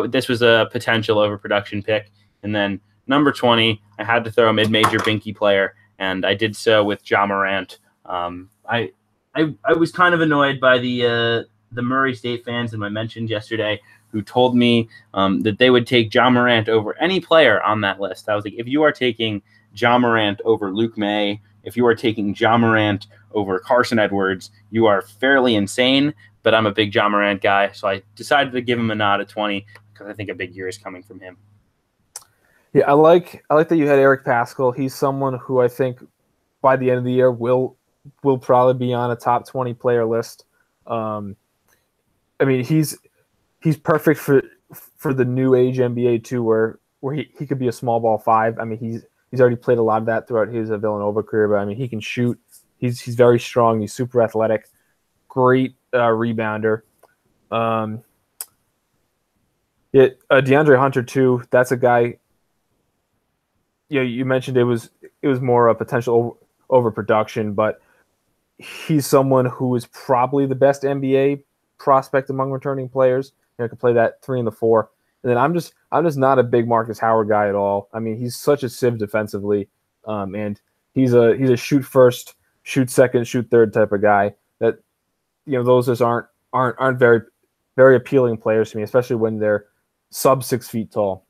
This was a potential overproduction pick. And then number 20, I had to throw a mid-major binky player, and I did so with Ja Morant. I was kind of annoyed by the Murray State fans, and I mentioned yesterday, who told me that they would take Ja Morant over any player on that list. I was like, if you are taking Ja Morant over Luke May, if you are taking Ja Morant over Carson Edwards, you are fairly insane. But I'm a big Ja Morant guy, so I decided to give him a nod at 20 because I think a big year is coming from him. Yeah, I like that you had Eric Paschal. He's someone who I think by the end of the year will probably be on a top 20 player list. I mean, he's perfect for the new age NBA too, where he could be a small ball five. I mean, he's already played a lot of that throughout his Villanova career, but I mean, he can shoot. He's very strong. He's super athletic. Great rebounder. DeAndre Hunter too. That's a guy. Yeah, you mentioned it was more a potential overproduction, but he's someone who is probably the best NBA prospect among returning players. Can play that 3 and the 4. And then I'm just not a big Marcus Howard guy at all. I mean, he's such a sieve defensively, and he's a shoot first, shoot second, shoot third type of guy. That those just aren't very very appealing players to me, especially when they're sub 6 feet tall.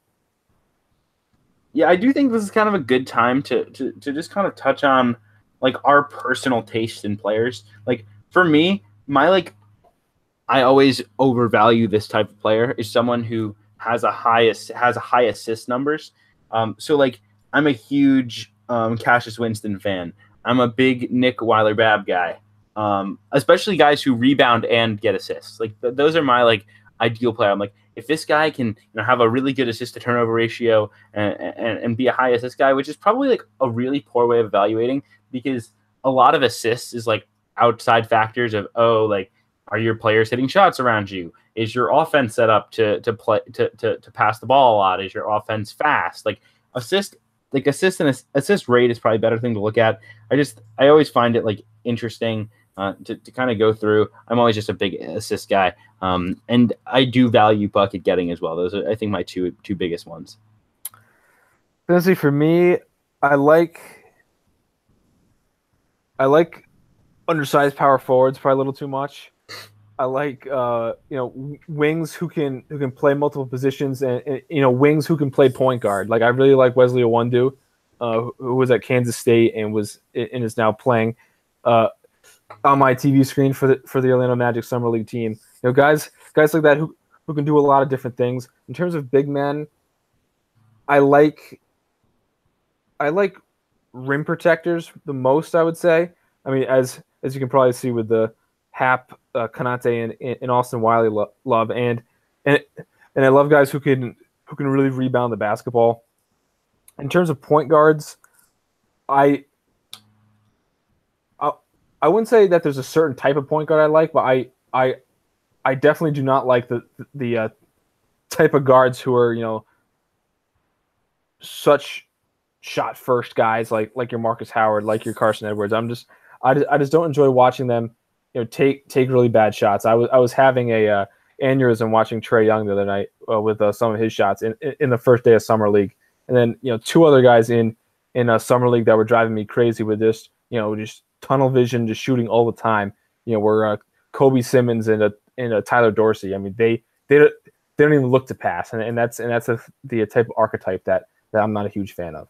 Yeah, I do think this is kind of a good time to just kind of touch on like our personal taste in players. Like for me, I always overvalue this type of player is someone who has a high assist numbers. So like I'm a huge Cassius Winston fan. I'm a big Nick Weiler-Babb guy. Especially guys who rebound and get assists. Like those are my like ideal player. I'm like, if this guy can have a really good assist to turnover ratio and be a high assist guy, which is probably like a really poor way of evaluating because a lot of assists is like outside factors of like, are your players hitting shots around you? Is your offense set up to pass the ball a lot? Is your offense fast? Like assist and assist rate is probably a better thing to look at. I always find it like interesting to kind of go through. I'm always just a big assist guy, and I do value bucket getting as well. Those are, I think, my two biggest ones. Honestly, for me, I like undersized power forwards probably a little too much. I like wings who can play multiple positions and wings who can play point guard. Like I really like Wesley Iwundu, who was at Kansas State and is now playing on my TV screen for the Orlando Magic Summer League team. Guys like that who can do a lot of different things. In terms of big men, I like rim protectors the most, I would say. I mean, as you can probably see with the Hap, Konate, and Austin Wiley love, and I love guys who can really rebound the basketball. In terms of point guards, I wouldn't say that there's a certain type of point guard I like, but I definitely do not like the type of guards who are such shot first guys like your Marcus Howard, like your Carson Edwards. I just don't enjoy watching them take really bad shots. I was having a aneurysm watching Trae Young the other night with some of his shots in the first day of summer league, and then two other guys in a summer league that were driving me crazy with just tunnel vision, just shooting all the time. Were Kobe Simmons and Tyler Dorsey. I mean, they don't even look to pass, and that's the type of archetype that I'm not a huge fan of.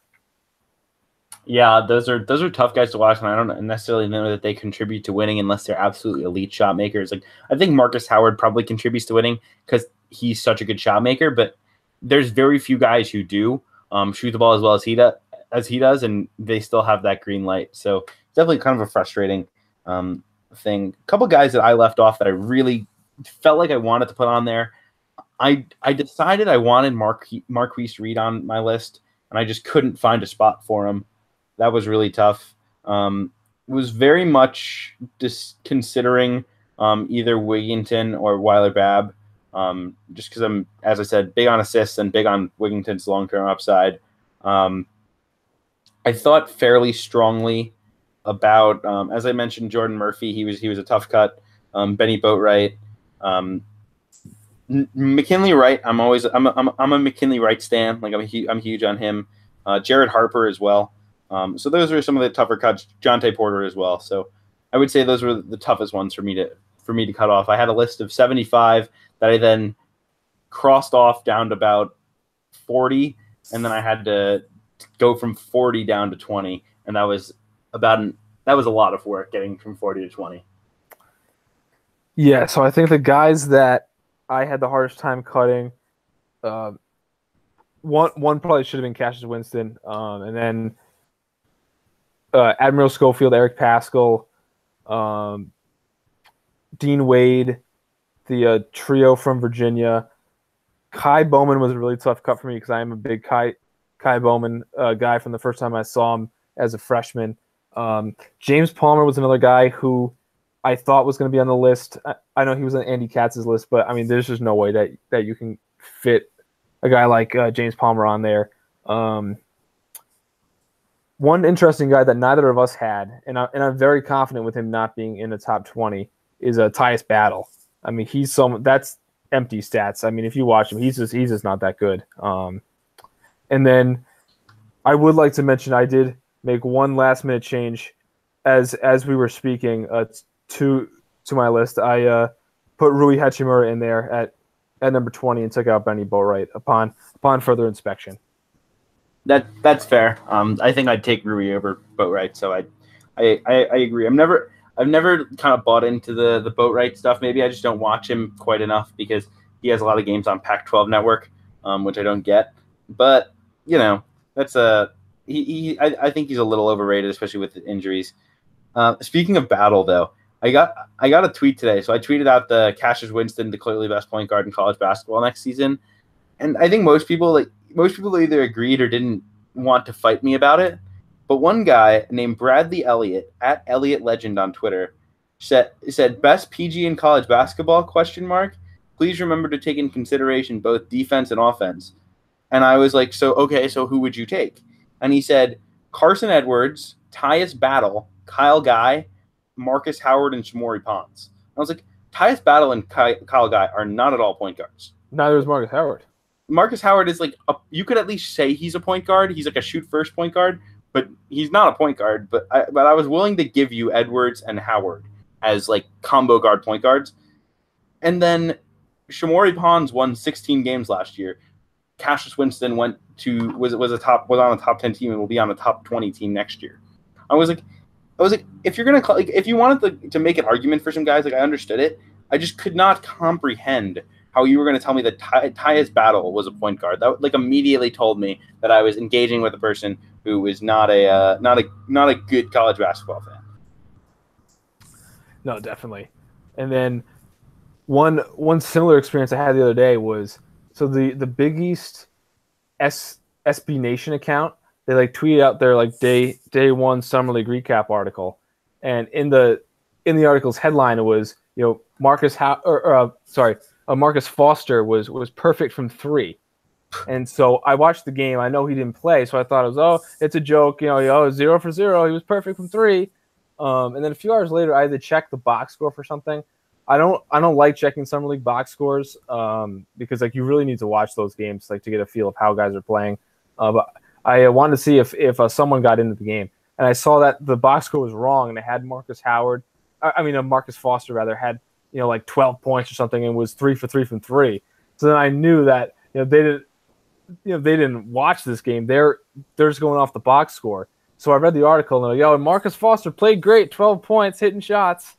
Yeah, those are tough guys to watch, and I don't necessarily know that they contribute to winning unless they're absolutely elite shot makers. Like I think Marcus Howard probably contributes to winning because he's such a good shot maker, but there's very few guys who do shoot the ball as well as he does, and they still have that green light. So it's definitely kind of a frustrating thing. A couple guys that I left off that I really felt like I wanted to put on there. I decided I wanted Marquise Reed on my list, and I just couldn't find a spot for him. That was really tough. Was very much just considering either Wigginton or Weiler-Babb, just because I'm, as I said, big on assists and big on Wigginton's long-term upside. I thought fairly strongly about, as I mentioned, Jordan Murphy. He was a tough cut. Benny Boatwright, McKinley Wright. I'm a McKinley Wright stan. Like I'm huge on him. Jared Harper as well. So those are some of the tougher cuts. Jonte Porter as well. So I would say those were the toughest ones for me to cut off. I had a list of 75 that I then crossed off down to about 40, and then I had to go from 40 down to 20, and that was a lot of work getting from 40 to 20. Yeah, so I think the guys that I had the hardest time cutting, one probably should have been Cassius Winston, and then Admiral Schofield, Eric Paschal, Dean Wade, the trio from Virginia. Kai Bowman was a really tough cut for me because I am a big Kai Bowman guy from the first time I saw him as a freshman. James Palmer was another guy who I thought was going to be on the list. I know he was on Andy Katz's list, but I mean, there's just no way that you can fit a guy like James Palmer on there. One interesting guy that neither of us had, and I'm very confident with him not being in the top 20, is Tyus Battle. I mean, that's empty stats. I mean, if you watch him, he's just not that good. And then I would like to mention I did make one last minute change as we were speaking to my list. I put Rui Hachimura in there at number 20 and took out Benny Boatwright upon further inspection. That's fair. I think I'd take Rui over Boatwright, so I agree. I've never kind of bought into the Boatwright stuff. Maybe I just don't watch him quite enough because he has a lot of games on Pac-12 Network, which I don't get. But that's I think he's a little overrated, especially with the injuries. Speaking of Battle, though, I got a tweet today. So I tweeted out the Cassius Winston, the clearly best point guard in college basketball next season, and I think most people either agreed or didn't want to fight me about it. But one guy named Bradley Elliott at Elliott Legend on Twitter said best PG in college basketball ? Please remember to take in consideration both defense and offense. And I was like, so who would you take? And he said Carson Edwards, Tyus Battle, Kyle Guy, Marcus Howard, and Shamori Pons. I was like, Tyus Battle and Kyle Guy are not at all point guards. Neither is Marcus Howard. Marcus Howard is like you could at least say he's a point guard. He's like a shoot first point guard, but he's not a point guard. But I was willing to give you Edwards and Howard as like combo guard point guards. And then Shamori Pons won 16 games last year. Cassius Winston was on a top 10 team and will be on a top 20 team next year. I was like, if you're gonna if you wanted to make an argument for some guys, like I understood it. I just could not comprehend how you were going to tell me that Tyus Battle was a point guard. That like immediately told me that I was engaging with a person who was not a good college basketball fan. No, definitely. And then one similar experience I had the other day was the Big East SB Nation account. They like tweeted out their like day one summer league recap article, and in the article's headline it was Marcus Foster was perfect from three. And so I watched the game. I know he didn't play, so I thought it was, it's a joke. 0 for 0. He was perfect from three. And then a few hours later, I had to check the box score for something. I don't like checking summer league box scores because like you really need to watch those games like to get a feel of how guys are playing. But I wanted to see if someone got into the game, and I saw that the box score was wrong, and it had Marcus Foster rather had like 12 points or something, and was 3 for 3 from three. So then I knew that they didn't watch this game. They're just going off the box score. So I read the article and they're like, Marcus Foster played great, 12 points, hitting shots.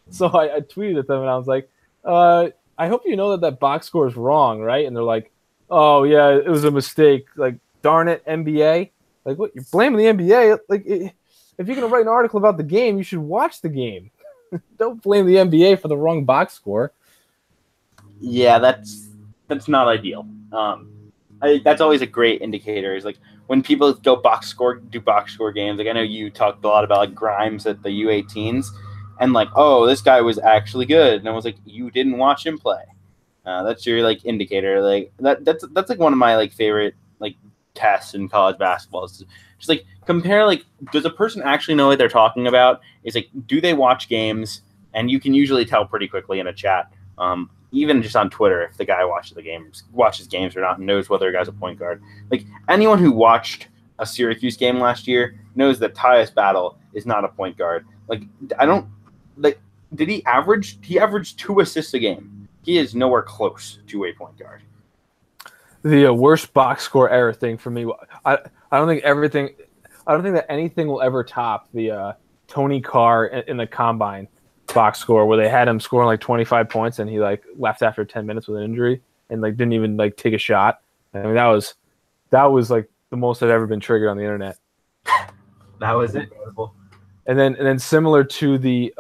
So I tweeted at them and I was like, I hope you know that box score is wrong, right? And they're like, Oh yeah, it was a mistake. Like, darn it, NBA. Like, what? You're blaming the NBA? Like, if you're gonna write an article about the game, you should watch the game. Don't blame the NBA for the wrong box score. Yeah, that's not ideal. That's always a great indicator. Is like when people do box score games. Like I know you talked a lot about like Grimes at the U18s, and like, oh, this guy was actually good, and I was like, you didn't watch him play. That's your like indicator. Like that's like one of my like favorite like tests in college basketball. Is just like compare like, does a person actually know what they're talking about? Is like, do they watch games? And you can usually tell pretty quickly in a chat. Even just on Twitter, if the guy watches games or not, and knows whether a guy's a point guard. Like anyone who watched a Syracuse game last year knows that Tyus Battle is not a point guard. Like I don't like. Did he average? He averaged 2 assists a game. He is nowhere close to a point guard. The worst box score error thing for me. I don't think that anything will ever top the Tony Carr in the combine box score where they had him scoring like 25 points and he like left after 10 minutes with an injury and like didn't even like take a shot. I mean, that was like the most I've ever been triggered on the internet. That was incredible. And then similar to the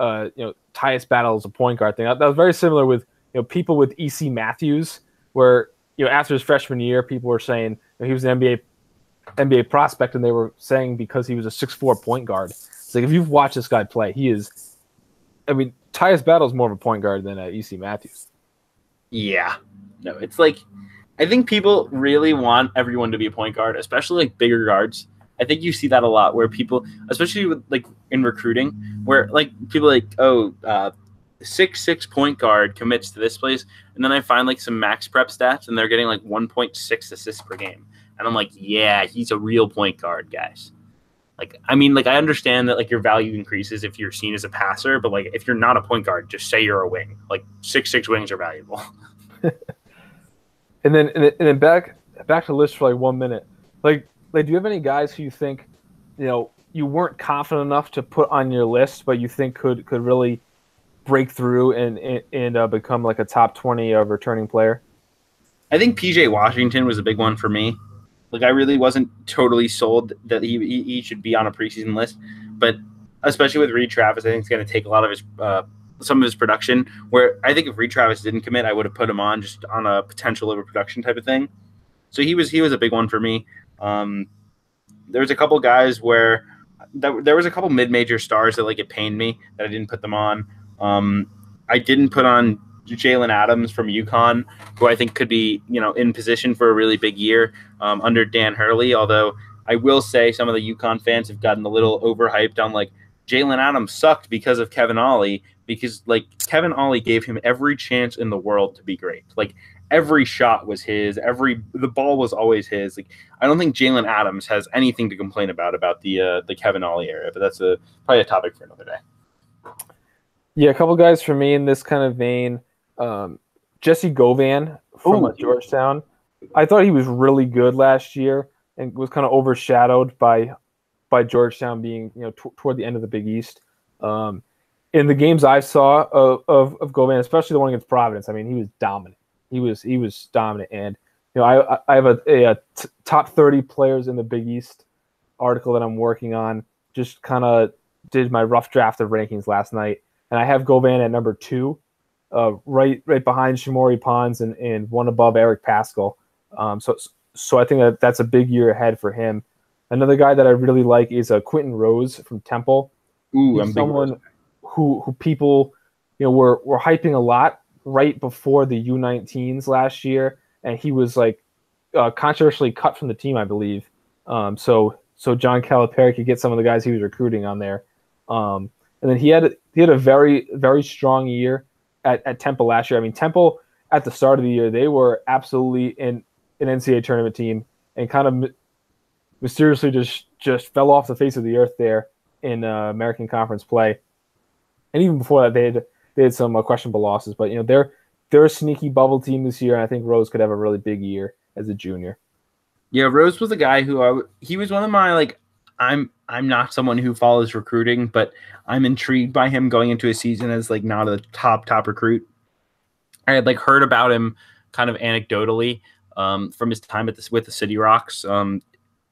Tyus Battle as a point guard thing. That was very similar with people with E.C. Matthews, where after his freshman year, people were saying he was an NBA prospect, and they were saying because he was a 6'4" point guard. It's like if you've watched this guy play, he is. I mean, Tyus Battle is more of a point guard than E.C. Matthews. Yeah, no, it's like I think people really want everyone to be a point guard, especially like bigger guards. I think you see that a lot where people, especially with like in recruiting, where like people like 6'6" point guard commits to this place, and then I find like some max prep stats, and they're getting like 1.6 assists per game, and I'm like, yeah, he's a real point guard, guys. Like, I mean, like I understand that like your value increases if you're seen as a passer, but like if you're not a point guard, just say you're a wing. Like 6'6" wings are valuable. and then back to the list for like 1 minute. Like, do you have any guys who you think, you weren't confident enough to put on your list, but you think could really break through and become like a top 20 returning player? I think PJ Washington was a big one for me. Like I really wasn't totally sold that he should be on a preseason list, but especially with Reed Travis, I think it's going to take a lot of his some of his production. Where I think if Reed Travis didn't commit, I would have put him on just on a potential overproduction type of thing. So he was a big one for me. There was a couple guys where there was a couple mid-major stars that like it pained me that I didn't put them on. I didn't put on Jalen Adams from UConn, who I think could be, in position for a really big year under Dan Hurley. Although I will say some of the UConn fans have gotten a little overhyped on like Jalen Adams sucked because of Kevin Ollie, because like Kevin Ollie gave him every chance in the world to be great. Like every shot was his, the ball was always his. Like I don't think Jalen Adams has anything to complain about the Kevin Ollie era, but that's probably a topic for another day. Yeah, a couple guys for me in this kind of vein. Jesse Govan from Georgetown. I thought he was really good last year and was kind of overshadowed by Georgetown being toward the end of the Big East. In the games I saw of Govan, especially the one against Providence, I mean he was dominant. He was dominant, and I have a top 30 players in the Big East article that I'm working on. Just kind of did my rough draft of rankings last night, and I have Govan at number 2. Right behind Shamori Pons and one above Eric Paschal. So I think that's a big year ahead for him. Another guy that I really like is Quentin Rose from Temple. He's someone who people were hyping a lot right before the U19s last year, and he was like controversially cut from the team, I believe. So John Calipari could get some of the guys he was recruiting on there. And then he had a very, very strong year at Temple last year. I mean, Temple at the start of the year, they were absolutely an NCAA tournament team and kind of mysteriously just fell off the face of the earth there in American Conference play. And even before that, they had some questionable losses. But they're a sneaky bubble team this year, and I think Rose could have a really big year as a junior. Yeah, Rose was a guy who he was one of my like. I'm not someone who follows recruiting, but I'm intrigued by him going into a season as like not a top recruit. I had like heard about him kind of anecdotally from his time with the City Rocks.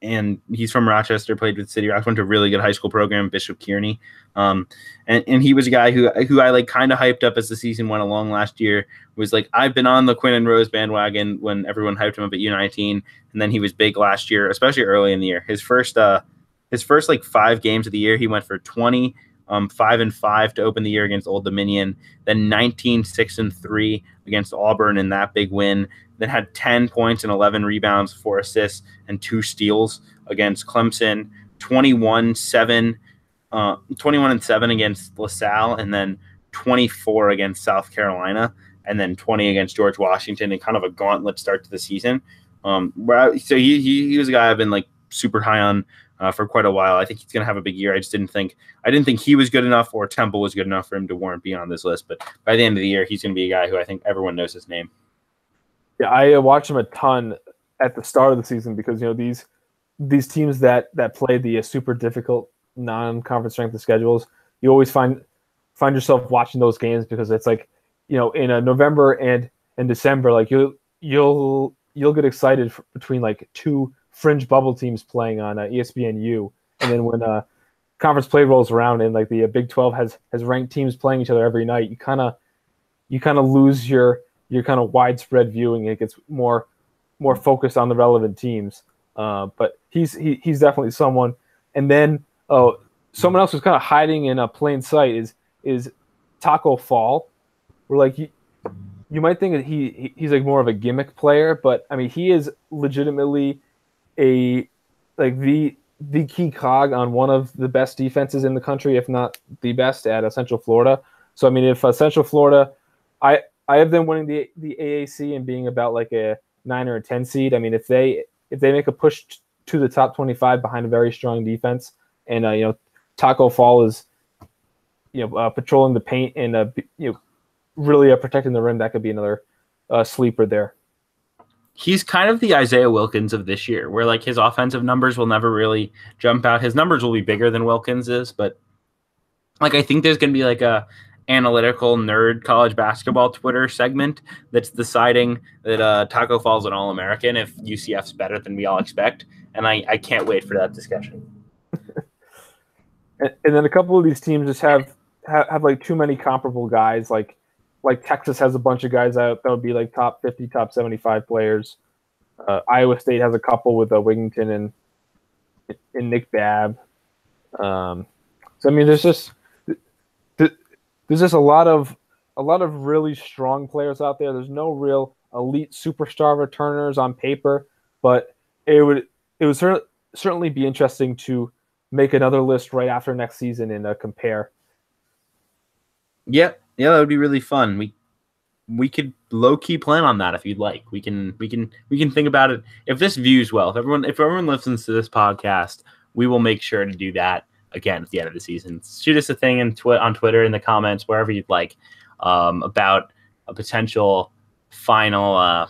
And he's from Rochester, played with City Rocks, went to a really good high school program, Bishop Kearney. And he was a guy who I like kind of hyped up as the season went along last year. Was like, I've been on the Quinn and Rose bandwagon when everyone hyped him up at U19, and then he was big last year, especially early in the year. His first like 5 games of the year, he went for 20, 5-5 to open the year against Old Dominion, then 19, 6-3 against Auburn in that big win. Then had 10 points and 11 rebounds, 4 assists, and 2 steals against Clemson. 21-7 against LaSalle, and then 24 against South Carolina, and then 20 against George Washington, and kind of a gauntlet start to the season. So he was a guy I've been like super high on for quite a while. I think he's going to have a big year. I didn't think he was good enough or Temple was good enough for him to warrant being on this list. But by the end of the year, he's going to be a guy who I think everyone knows his name. Yeah, I watch him a ton at the start of the season because these teams that play the super difficult non-conference strength of schedules, you always find yourself watching those games because it's like in November and December, like you'll get excited between like 2 fringe bubble teams playing on ESPNU, and then when conference play rolls around and like the Big 12 has ranked teams playing each other every night, you kind of lose your kind of widespread viewing. It gets more focused on the relevant teams. But he's definitely someone. And then someone else who's kind of hiding in a plain sight is Taco Fall. We're like you might think that he's like more of a gimmick player, but I mean he is legitimately the key cog on one of the best defenses in the country, if not the best, at Central Florida. So I mean, if Central Florida, I have them winning the AAC and being about like a 9 or a 10 seed. I mean, if they make a push to the top 25 behind a very strong defense, and Taco Fall is patrolling the paint and really protecting the rim, that could be another sleeper there. He's kind of the Isaiah Wilkins of this year, where like his offensive numbers will never really jump out. His numbers will be bigger than Wilkins is, but like I think there's going to be like a analytical nerd college basketball Twitter segment that's deciding that Taco Fall's an All-American if UCF's better than we all expect, and I can't wait for that discussion. And then a couple of these teams just have like too many comparable guys. Like Texas has a bunch of guys out that would be like top 50, top 75 players. Iowa State has a couple with Wigington and Nick Babb. So I mean, there's just a lot of really strong players out there. There's no real elite superstar returners on paper, but it would certainly be interesting to make another list right after next season and compare. Yeah, that would be really fun. We could low key plan on that if you'd like. We can think about it. If this views well, if everyone listens to this podcast, we will make sure to do that again at the end of the season. Shoot us a thing on Twitter, in the comments, wherever you'd like, about a potential final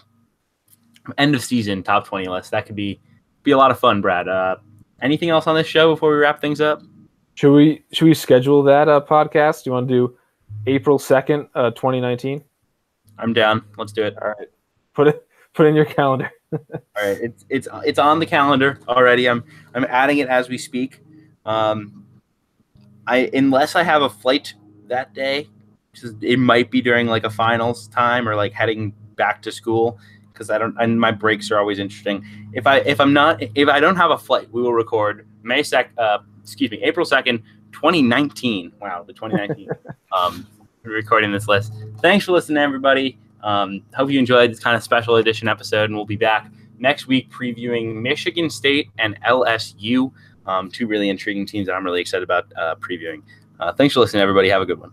end of season top 20 list. That could be a lot of fun, Brad. Anything else on this show before we wrap things up? Should we schedule that podcast? Do you want to do April 2nd, 2019? I'm down. Let's do it. All right. Put it in your calendar. All right. It's on the calendar already. I'm adding it as we speak. Unless I have a flight that day, it might be during like a finals time or like heading back to school, because my breaks are always interesting. If I don't have a flight, we will record April 2nd, 2019. Wow, the 2019. Recording this list. Thanks for listening, everybody. Hope you enjoyed this kind of special edition episode, and we'll be back next week previewing Michigan State and LSU, 2 really intriguing teams that I'm really excited about previewing. Thanks for listening, everybody. Have a good one.